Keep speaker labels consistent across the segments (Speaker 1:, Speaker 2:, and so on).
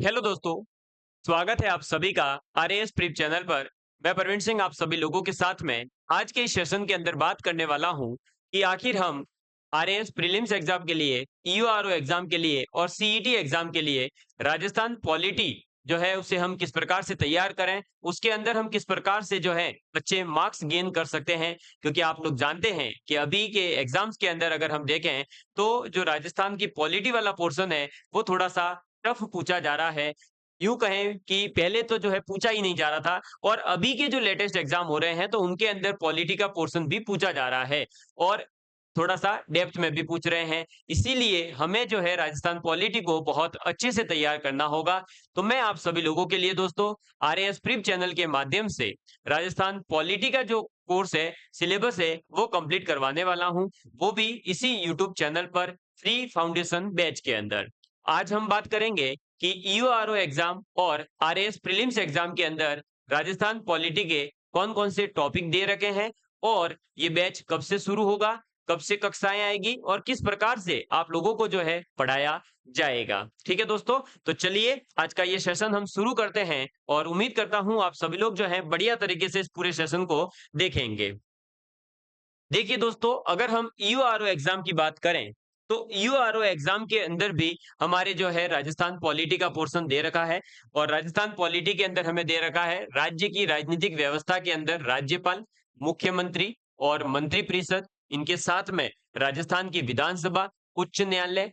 Speaker 1: Hello दोस्तों, स्वागत है आप सभी का आरएएस प्रीप चैनल पर। मैं प्रवीण सिंह आप सभी लोगों के साथ में आज के इस सेशन के अंदर बात करने वाला हूं कि आखिर हम आरएएस प्रीलिम्स एग्जाम के लिए, ईयूआरओ एग्जाम के लिए और सीईटी एग्जाम के लिए राजस्थान पॉलिटी जो है उसे हम किस प्रकार से तैयार करें, उसके अंदर हम किस प्रकार से जो है अच्छे मार्क्स गेन कर सकते हैं। क्योंकि आप लोग जानते हैं कि अभी के एग्जाम्स के अंदर अगर हम देखें तो जो राजस्थान की पॉलिटी वाला पोर्शन है वो थोड़ा सा टफ पूछा जा रहा है। यूँ कहें कि पहले तो जो है पूछा ही नहीं जा रहा था और अभी के जो लेटेस्ट एग्ज़ाम हो रहे हैं तो उनके अंदर पॉलिटी का पोर्शन भी पूछा जा रहा है और थोड़ा-सा डेप्थ में भी पूछ रहे हैं। इसीलिए हमें जो है राजस्थान पॉलिटी को बहुत अच्छे से तैयार करना होगा। तो मैं आप सभी लोगों के लिए दोस्तों आरएएस प्रीप चैनल के माध्यम से राजस्थान पॉलिटी का जो कोर्स है, सिलेबस है, वो कंप्लीट करवाने वाला हूँ। वो भी इसी यूट्यूब चैनल पर फ्री फाउंडेशन बैच के अंदर। आज हम बात करेंगे कि ईयूआरओ एग्जाम और आरएएस प्रीलिम्स एग्जाम के अंदर राजस्थान पॉलिटी के कौन-कौन से टॉपिक दे रखे हैं और ये बैच कब से शुरू होगा, कब से कक्षाएं आएगी और किस प्रकार से आप लोगों को जो है पढ़ाया जाएगा। ठीक है दोस्तों, तो चलिए आज का ये सेशन हम शुरू करते हैं और उम्मीद करता हूं आप सभी लोग जो है बढ़िया तरीके से इस पूरे सेशन को देखेंगे। देखिए दोस्तों, अगर हम ईयूआरओ एग्जाम की बात करें, तो ईयूआरओ एग्जाम के अंदर भी हमारे जो है राजस्थान पॉलिटी का पोर्शन दे रखा है और राजस्थान पॉलिटी के अंदर हमें दे रखा है राज्य की राजनीतिक व्यवस्था के अंदर राज्यपाल, मुख्यमंत्री और मंत्रिपरिषद, इनके साथ में राजस्थान की विधानसभा, उच्च न्यायालय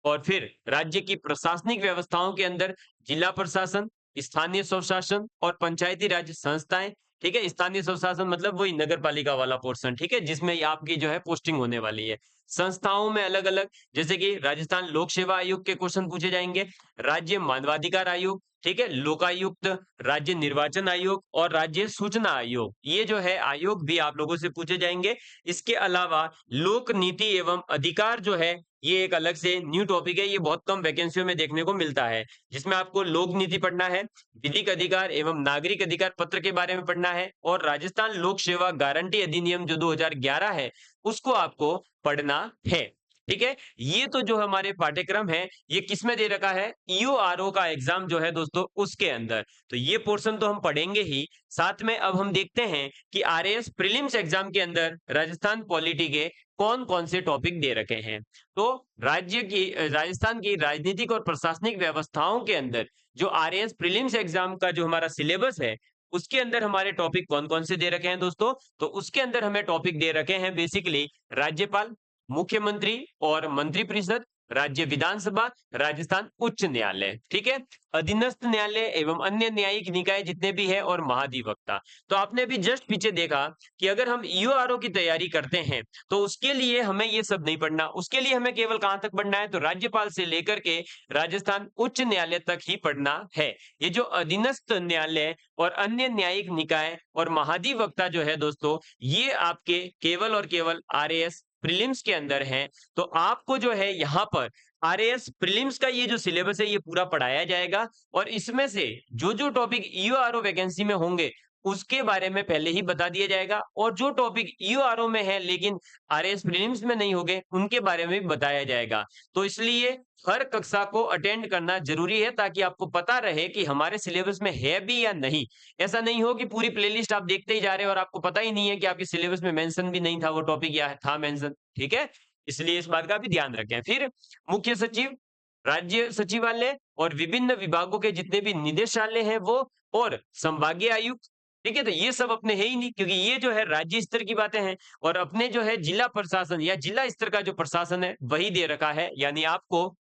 Speaker 1: और फिर राज्य की प्रशासनिक व्यवस्थाओं के अंदर जिला प्रशासन, स्थानीय स्वशासन और पंचायती राज संस्थाएं। ठीक है, स्थानीय स्वशासन मतलब वही नगर पालिका वाला पोर्शन, ठीक है, जिसमें ये आपकी जो है पोस्टिंग होने वाली है। संस्थाओं में अलग अलग, जैसे कि राजस्थान लोक सेवा आयोग के क्वेश्चन पूछे जाएंगे, राज्य मानवाधिकार आयोग, ठीक है, लोकायुक्त, राज्य निर्वाचन आयोग और राज्य सूचना आयोग, ये जो है आयोग भी आप लोगों से पूछे जाएंगे। इसके अलावा लोक नीति एवं अधिकार जो है, ये एक अलग से न्यू टॉपिक है, ये बहुत कम वैकेंसियों में देखने को मिलता है, जिसमें आपको लोक नीति पढ़ना है, विधिक अधिकार एवं नागरिक अधिकार पत्र के बारे में पढ़ना है और राजस्थान लोक सेवा गारंटी अधिनियम जो 2011 है, उसको आपको पढ़ना है। ठीक है? ये तो जो हमारे पाठ्यक्रम है, ये किसमें दे रखा है? ईओआरओ का एग्ज़ाम जो है दोस्तों उसके अंदर। तो ये पोर्शन तो हम पढ़ेंगे ही, साथ में अब हम देखते हैं कि आरएएस प्रीलिम्स एग्ज़ाम के अंदर राजस्थान पॉलिटी के कौन-कौन से टॉपिक दे रखे हैं। तो राजस्थान की राजनीतिक और प्रशासनिक व्यवस्थाओं के अंदर जो आरएएस प्रीलिम्स एग्जाम का जो हमारा सिलेबस है, उसके अंदर हमारे टॉपिक कौन-कौन से दे रखे हैं दोस्तों? तो उसके अंदर हमें टॉपिक दे रखे हैं बेसिकली राज्यपाल, मुख्यमंत्री और मंत्रिपरिषद, राज्य विधानसभा, राजस्थान उच्च न्यायालय, ठीक है? अधीनस्थ न्यायालय एवं अन्य न्यायिक निकाय जितने भी हैं और महाधिवक्ता। तो आपने अभी जस्ट पीछे देखा कि अगर हम ईओआरओ की तैयारी करते हैं, तो उसके लिए हमें ये सब नहीं पढ़ना, उसके लिए हमें केवल कहाँ तक पढ़ना है? तो राज्यपाल से लेकर के राजस्थान उच्च न्यायालय तक ही पढ़ना है। ये जो अधीनस्थ न्यायालय और अन्य न्यायिक निकाय और महाधिवक्ता जो है दोस्तों, ये आपके केवल और केवल आरएएस प्रीलिम्स के अंदर हैं। तो आपको जो है यहाँ पर आरएएस प्रीलिम्स का ये जो सिलेबस है ये पूरा पढ़ाया जाएगा और इसमें से जो-जो टॉपिक ईओआरओ वैकेंसी में होंगे, उसके बारे में पहले ही बता दिया जाएगा और जो टॉपिक ईओआरओ में है लेकिन आरएएस प्रीलिम्स में नहीं होंगे, उनके बारे में भी बताया जाएगा। तो इसलिए हर कक्षा को अटेंड करना ज़रूरी है ताकि आपको पता रहे कि हमारे सिलेबस में है भी या नहीं। ऐसा नहीं हो कि पूरी प्लेलिस्ट आप देखते ही जा रहे हैं और आपको पता ही नहीं है कि आपके सिलेबस में मेंशन भी नहीं था वो टॉपिक या था मेंशन, ठीक है? इसलिए इस बात का भी ध्यान रखें। फिर मुख्य सचिव, राज्य सचिवालय और विभिन्न विभागों के जितने भी निदेशालय हैं वो और संभागीय आयुक्त, ठीक है? तो ये सब अपने है ही नहीं क्योंकि ये जो है राज्य स्तर की बातें हैं और अपने जो है जिला प्रशासन या जिला स्तर का जो प्रशासन है, वही दे रखा है। यानी आपको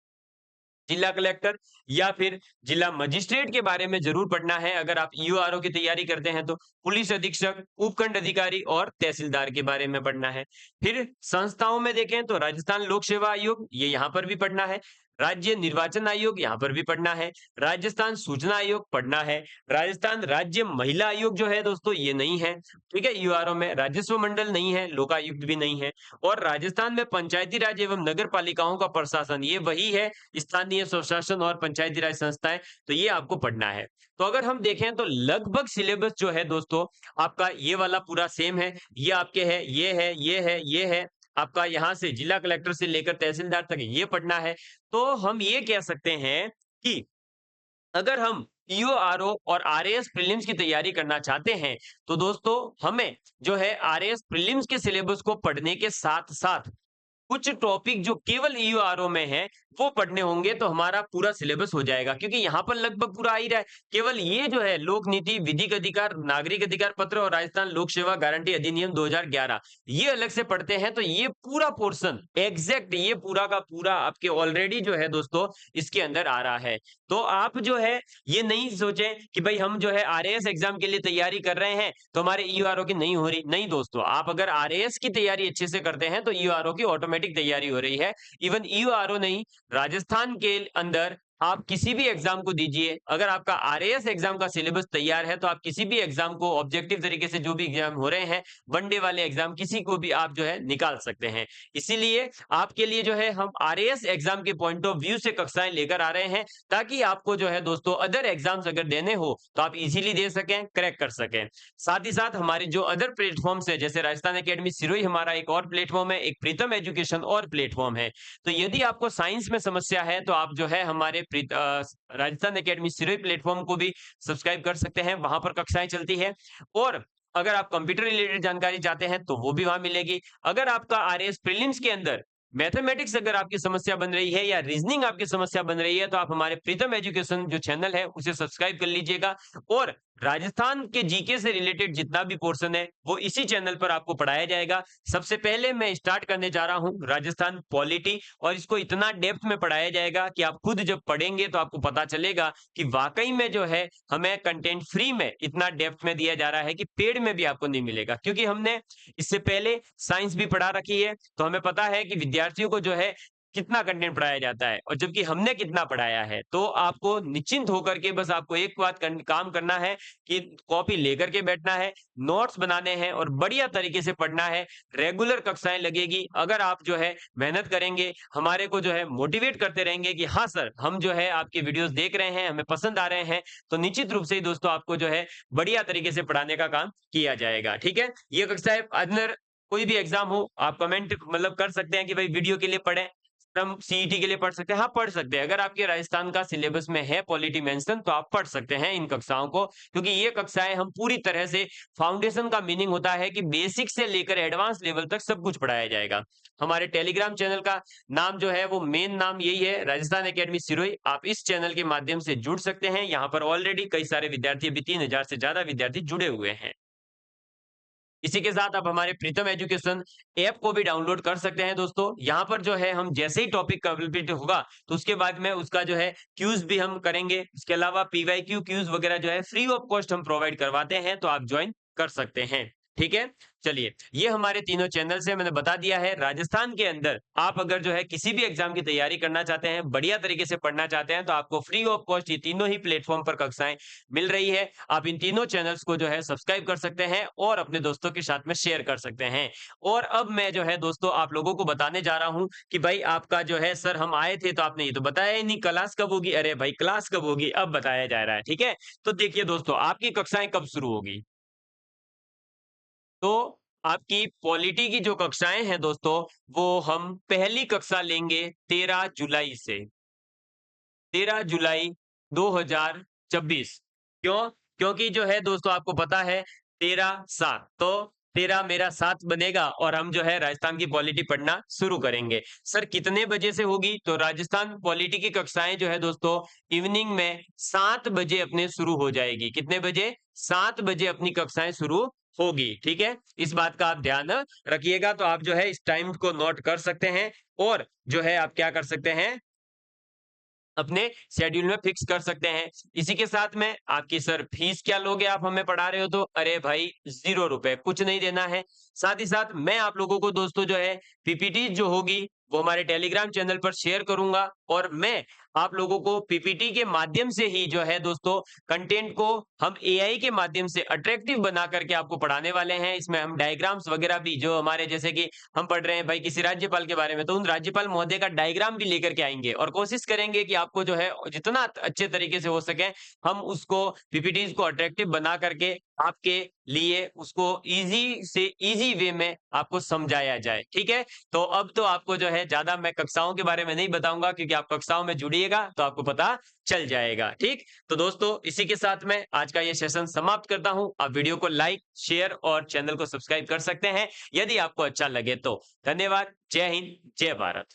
Speaker 1: जिला कलेक्टर या फिर जिला मजिस्ट्रेट के बारे में जरूर पढ़ना है अगर आप ईओआरओ की तैयारी करते हैं तो पुलिस अधीक्षक, उपखंड अधिकारी और तहसीलदार के बारे में पढ़ना है। फिर संस्थाओं में देखें तो राजस्थान लोक सेवा आयोग ये यहाँ पर भी पढ़ना है, राज्य निर्वाचन आयोग यहाँ पर भी पढ़ना है, राजस्थान सूचना आयोग पढ़ना है, राजस्थान राज्य महिला आयोग जो है दोस्तों ये नहीं है, ठीक है, यूआरओ में राजस्व मंडल नहीं है, लोकायुक्त भी नहीं है और राजस्थान में पंचायती राज एवं नगर पालिकाओं का प्रशासन ये वही है, स्थानीय स्वशासन और पंचायती राज संस्थाएं, तो ये आपको पढ़ना है। तो अगर हम देखें तो लगभग सिलेबस जो है दोस्तों आपका ये वाला पूरा सेम है, ये आपके है, ये है, ये है, ये है, आपका यहाँ से जिला कलेक्टर से लेकर तहसीलदार तक ये पढ़ना है। तो हम ये कह सकते हैं कि अगर हम ईओआरओ और आरएएस प्रीलिम्स की तैयारी करना चाहते हैं, तो दोस्तों हमें जो है आरएएस प्रीलिम्स के सिलेबस को पढ़ने के साथ-साथ कुछ टॉपिक जो केवल ईओआरओ में है, वो पढ़ने होंगे तो हमारा पूरा सिलेबस हो जाएगा। क्योंकि यहाँ पर लगभग पूरा आ ही रहा है। केवल ये जो है लोक नीति, विधिक अधिकार, नागरिक अधिकार पत्र और राजस्थान लोक सेवा गारंटी अधिनियम 2011 ये अलग से पढ़ते हैं तो ये पूरा पोर्शन एग्जैक्ट ये पूरा का पूरा आपके ऑलरेडी जो है दोस्तों इसके अंदर आ रहा है। तो आप जो है ये नहीं सोचें कि भाई हम जो है आरएएस एग्जाम के लिए तैयारी कर रहे हैं तो हमारे ईओआरओ की नहीं हो रही। नहीं दोस्तों, आप अगर आरएएस की तैयारी अच्छे से करते हैं तो ईओआरओ की ऑटोमेटिक तैयारी हो रही है। इवन ईओआरओ नहीं, राजस्थान के अंदर आप किसी भी एग्जाम को दीजिए, अगर आपका आरएएस एग्जाम का सिलेबस तैयार है तो आप किसी भी एग्जाम को ऑब्जेक्टिव तरीके से जो भी एग्जाम हो रहे हैं, वनडे वाले एग्जाम किसी को भी आप जो है निकाल सकते हैं। इसीलिए आपके लिए जो है हम आरएएस एग्जाम के पॉइंट ऑफ व्यू से कक्षाएं लेकर आ रहे हैं, ताकि आपको जो है दोस्तों अदर एग्जाम्स अगर देने हो तो आप इजीली दे सकें, क्रैक कर सकें। साथ ही साथ हमारे जो अदर प्लेटफॉर्म्स है, जैसे राजस्थान एकेडमी सिरोही हमारा एक और प्लेटफॉर्म है, एक प्रीतम एजुकेशन और प्लेटफॉर्म है। तो यदि आपको साइंस में समस्या है तो आप जो है हमारे राजस्थान एकेडमी सिरोही प्लेटफॉर्म को भी सब्सक्राइब कर सकते हैं, वहां पर कक्षाएं चलती है। और अगर आप कंप्यूटर रिलेटेड जानकारी चाहते हैं तो वो भी वहां मिलेगी। अगर आपका आरएएस प्रीलिम्स के अंदर मैथमेटिक्स अगर आपकी समस्या बन रही है या रीजनिंग आपकी समस्या बन रही है तो आप हमारे प्रीतम एजुकेशन जो चैनल है उसे सब्सक्राइब कर लीजिएगा। और राजस्थान के जीके से रिलेटेड जितना भी पोर्शन है वो इसी चैनल पर आपको पढ़ाया जाएगा। सबसे पहले मैं स्टार्ट करने जा रहा हूं राजस्थान पॉलिटी, और इसको इतना डेप्थ में पढ़ाया जाएगा कि आप खुद जब पढ़ेंगे तो आपको पता चलेगा कि वाकई में जो है हमें कंटेंट फ्री में इतना डेप्थ में दिया जा रहा है कि पेड में भी आपको नहीं मिलेगा। क्योंकि हमने इससे पहले साइंस भी पढ़ा रखी है तो हमें पता है कि विद्यार्थियों को जो है कितना कंटेंट पढ़ाया जाता है और जबकि हमने कितना पढ़ाया है। तो आपको निश्चिंत होकर के बस आपको एक बात काम करना है कि कॉपी लेकर के बैठना है, नोट्स बनाने हैं और बढ़िया तरीके से पढ़ना है। रेगुलर कक्षाएं लगेगी। अगर आप जो है मेहनत करेंगे, हमारे को जो है मोटिवेट करते रहेंगे कि हाँ सर हम जो है आपके वीडियोस देख रहे हैं, हमें पसंद आ रहे हैं, तो निश्चित रूप से ही दोस्तों आपको जो है बढ़िया तरीके से पढ़ाने का काम किया जाएगा। ठीक है, ये कक्षाएं अंदर कोई भी एग्जाम हो आप कमेंट मतलब कर सकते हैं कि भाई वीडियो के लिए पढ़ें, हम सीईटी के लिए पढ़ सकते हैं। हाँ, पढ़ सकते हैं। अगर आपके राजस्थान का सिलेबस में है पॉलिटी मेंशन तो आप पढ़ सकते हैं इन कक्षाओं को, क्योंकि ये कक्षाएं हम पूरी तरह से फाउंडेशन का मीनिंग होता है कि बेसिक से लेकर एडवांस लेवल तक सब कुछ पढ़ाया जाएगा। हमारे टेलीग्राम चैनल का नाम जो है वो मेन नाम यही है, राजस्थान एकेडमी सिरोही। आप इस चैनल के माध्यम से जुड़ सकते हैं। यहाँ पर ऑलरेडी कई सारे विद्यार्थी, अभी 3000 से ज्यादा विद्यार्थी जुड़े हुए हैं। इसी के साथ आप हमारे प्रीतम एजुकेशन ऐप को भी डाउनलोड कर सकते हैं दोस्तों। यहाँ पर जो है हम जैसे ही टॉपिक कंप्लीट होगा तो उसके बाद में उसका जो है क्यूज भी हम करेंगे। इसके अलावा पीवाईक्यू क्यूज वगैरह जो है फ्री ऑफ कॉस्ट हम प्रोवाइड करवाते हैं, तो आप ज्वाइन कर सकते हैं। ठीक है, चलिए ये हमारे तीनों चैनल से मैंने बता दिया है। राजस्थान के अंदर आप अगर जो है किसी भी एग्जाम की तैयारी करना चाहते हैं, बढ़िया तरीके से पढ़ना चाहते हैं, तो आपको फ्री ऑफ कॉस्ट ये तीनों ही प्लेटफॉर्म पर कक्षाएं मिल रही है। आप इन तीनों चैनल्स को जो है सब्सक्राइब कर सकते हैं और अपने दोस्तों के साथ में शेयर कर सकते हैं। और अब मैं जो है दोस्तों आप लोगों को बताने जा रहा हूं कि भाई आपका जो है सर हम आए थे तो आपने ये तो बताया ही नहीं, क्लास कब होगी। अरे भाई क्लास कब होगी अब बताया जा रहा है। ठीक है, तो देखिए दोस्तों आपकी कक्षाएं कब शुरू होगी। तो आपकी पॉलिटी की जो कक्षाएं हैं दोस्तों, वो हम पहली कक्षा लेंगे 13 जुलाई से। 13 जुलाई 2024। क्यों? क्योंकि जो है दोस्तों आपको पता है 13 7 तो 13 मेरा 7 बनेगा और हम जो है राजस्थान की पॉलिटी पढ़ना शुरू करेंगे। सर कितने बजे से होगी? तो राजस्थान पॉलिटी की कक्षाएं जो है दोस्तों इवनिंग में 7 बजे अपने शुरू हो जाएगी। कितने बजे? 7 बजे अपनी कक्षाएं शुरू होगी। ठीक है, इस बात का आप ध्यान रखिएगा। तो आप जो है इस टाइम को नोट कर सकते हैं और जो है आप क्या कर सकते हैं, अपने शेड्यूल में फिक्स कर सकते हैं। इसी के साथ में आपकी सर फीस क्या लोगे, आप हमें पढ़ा रहे हो तो? अरे भाई 0 रुपए, कुछ नहीं देना है। साथ ही साथ मैं आप लोगों को दोस्तों जो है पीपीटी जो होगी वो हमारे टेलीग्राम चैनल पर शेयर करूंगा, और मैं आप लोगों को पीपीटी के माध्यम से ही जो है दोस्तों कंटेंट को हम एआई के माध्यम से अट्रैक्टिव बना करके आपको पढ़ाने वाले हैं। इसमें हम डायग्राम्स वगैरह भी जो हमारे, जैसे कि हम पढ़ रहे हैं भाई किसी राज्यपाल के बारे में, तो उन राज्यपाल महोदय का डायग्राम भी लेकर के आएंगे और कोशिश करेंगे कि आपको जो है जितना अच्छे तरीके से हो सके हम उसको पीपीटीज को अट्रैक्टिव बना करके आपके लिए उसको ईज़ी से ईज़ी वे में आपको समझाया जाए, ठीक है? तो अब तो आपको जो है ज़्यादा मैं कक्षाओं के बारे में नहीं बताऊँगा क्योंकि आप कक्षाओं में जुड़िएगा तो आपको पता चल जाएगा, ठीक? तो दोस्तों इसी के साथ मैं आज का ये सेशन समाप्त करता हूँ। आप वीडियो को लाइक, शेयर और चैनल को सब्सक्राइब कर सकते हैं यदि आपको अच्छा लगे तो। धन्यवाद। जय हिंद, जय भारत।